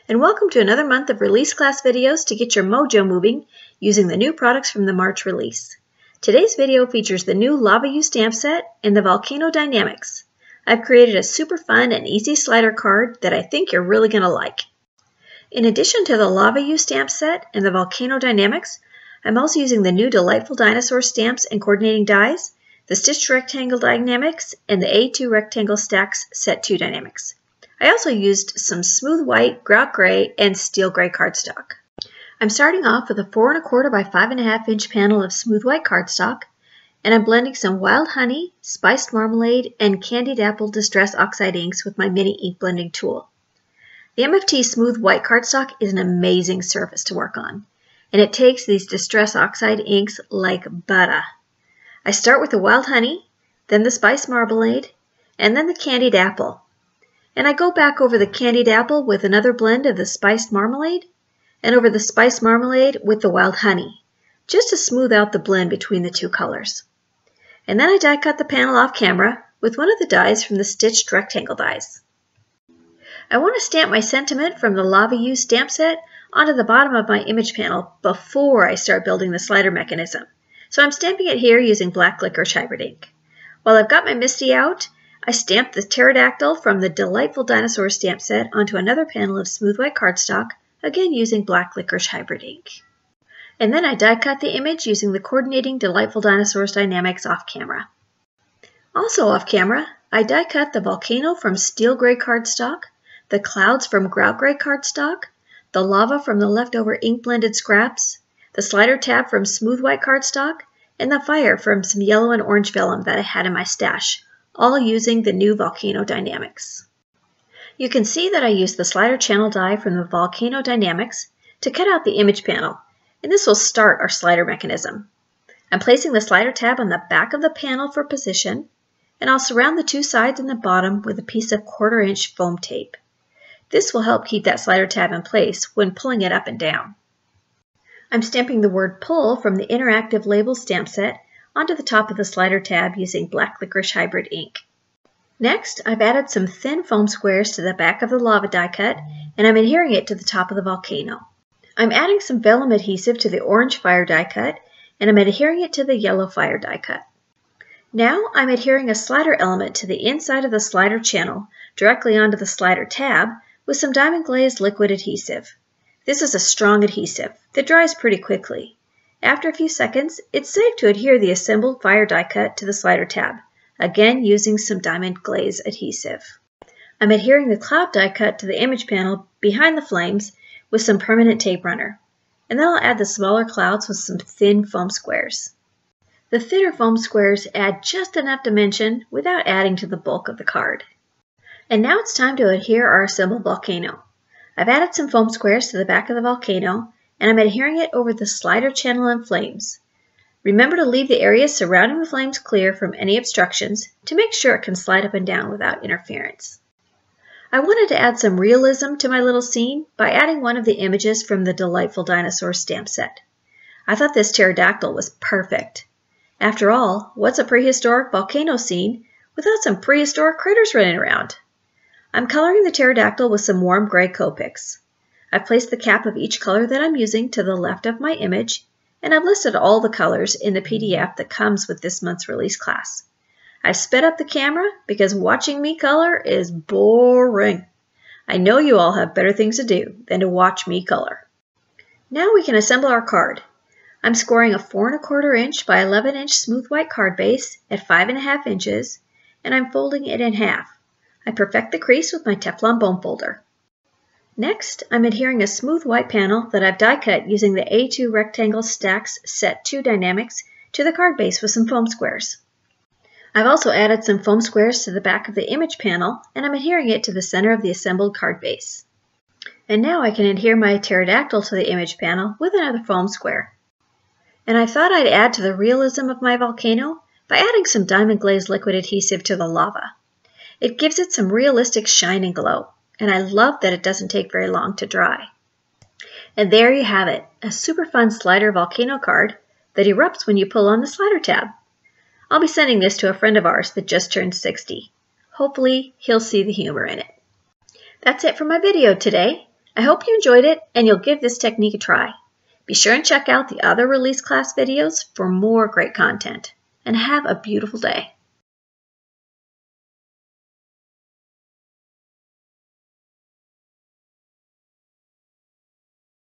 and welcome to another month of release class videos to get your mojo moving using the new products from the March release. Today's video features the new Lava U stamp set and the Volcano Die-namics. I've created a super fun and easy slider card that I think you're really going to like. In addition to the Lava U stamp set and the Volcano Die-namics, I'm also using the new Delightful Dinosaur stamps and coordinating dies, the Stitched Rectangle Die-namics, and the A2 Rectangle STAX Set 2 Die-namics. I also used some smooth white, grout gray, and steel gray cardstock. I'm starting off with a 4 1/4 by 5 1/2 inch panel of smooth white cardstock, and I'm blending some wild honey, spiced marmalade, and candied apple distress oxide inks with my mini ink blending tool. The MFT smooth white cardstock is an amazing surface to work on, and it takes these distress oxide inks like butter. I start with the wild honey, then the spiced marmalade, and then the candied apple. And I go back over the candied apple with another blend of the spiced marmalade, and over the spiced marmalade with the wild honey, just to smooth out the blend between the two colors. And then I die cut the panel off camera with one of the dies from the Stitched Rectangle dies. I want to stamp my sentiment from the Lava U stamp set onto the bottom of my image panel before I start building the slider mechanism, so I'm stamping it here using black licorice hybrid ink. While I've got my MISTI out, I stamped the pterodactyl from the Delightful Dinosaur stamp set onto another panel of smooth white cardstock, again using black licorice hybrid ink. And then I die cut the image using the coordinating Delightful Dinosaurs Die-namics off camera. Also off camera, I die cut the volcano from steel gray cardstock, the clouds from grout gray cardstock, the lava from the leftover ink blended scraps, the slider tab from smooth white cardstock, and the fire from some yellow and orange vellum that I had in my stash, all using the new Volcano Die-namics. You can see that I used the slider channel die from the Volcano Die-namics to cut out the image panel, and this will start our slider mechanism. I'm placing the slider tab on the back of the panel for position, and I'll surround the two sides and the bottom with a piece of 1/4 inch foam tape. This will help keep that slider tab in place when pulling it up and down. I'm stamping the word pull from the interactive label stamp set onto the top of the slider tab using black licorice hybrid ink. Next, I've added some thin foam squares to the back of the lava die cut, and I'm adhering it to the top of the volcano. I'm adding some vellum adhesive to the orange fire die cut, and I'm adhering it to the yellow fire die cut. Now I'm adhering a slider element to the inside of the slider channel directly onto the slider tab with some diamond glaze liquid adhesive. This is a strong adhesive that dries pretty quickly. After a few seconds, it's safe to adhere the assembled fire die cut to the slider tab, again using some diamond glaze adhesive. I'm adhering the cloud die cut to the image panel behind the flames with some permanent tape runner, and then I'll add the smaller clouds with some thin foam squares. The thinner foam squares add just enough dimension without adding to the bulk of the card. And now it's time to adhere our assembled volcano. I've added some foam squares to the back of the volcano, and I'm adhering it over the slider channel and flames. Remember to leave the area surrounding the flames clear from any obstructions to make sure it can slide up and down without interference. I wanted to add some realism to my little scene by adding one of the images from the Delightful Dinosaur stamp set. I thought this pterodactyl was perfect. After all, what's a prehistoric volcano scene without some prehistoric critters running around? I'm coloring the pterodactyl with some warm gray Copics. I've placed the cap of each color that I'm using to the left of my image, and I've listed all the colors in the PDF that comes with this month's release class. I've sped up the camera because watching me color is boring. I know you all have better things to do than to watch me color. Now we can assemble our card. I'm scoring a 4 1/4 inch by 11 inch smooth white card base at 5 1/2 inches, and I'm folding it in half. I perfect the crease with my Teflon bone folder. Next, I'm adhering a smooth white panel that I've die cut using the A2 Rectangle STAX Set 2 Die-namics to the card base with some foam squares. I've also added some foam squares to the back of the image panel, and I'm adhering it to the center of the assembled card base. And now I can adhere my pterodactyl to the image panel with another foam square. And I thought I'd add to the realism of my volcano by adding some diamond glaze liquid adhesive to the lava. It gives it some realistic shine and glow, and I love that it doesn't take very long to dry. And there you have it, a super fun slider volcano card that erupts when you pull on the slider tab. I'll be sending this to a friend of ours that just turned 60. Hopefully, he'll see the humor in it. That's it for my video today. I hope you enjoyed it and you'll give this technique a try. Be sure and check out the other release class videos for more great content. And have a beautiful day.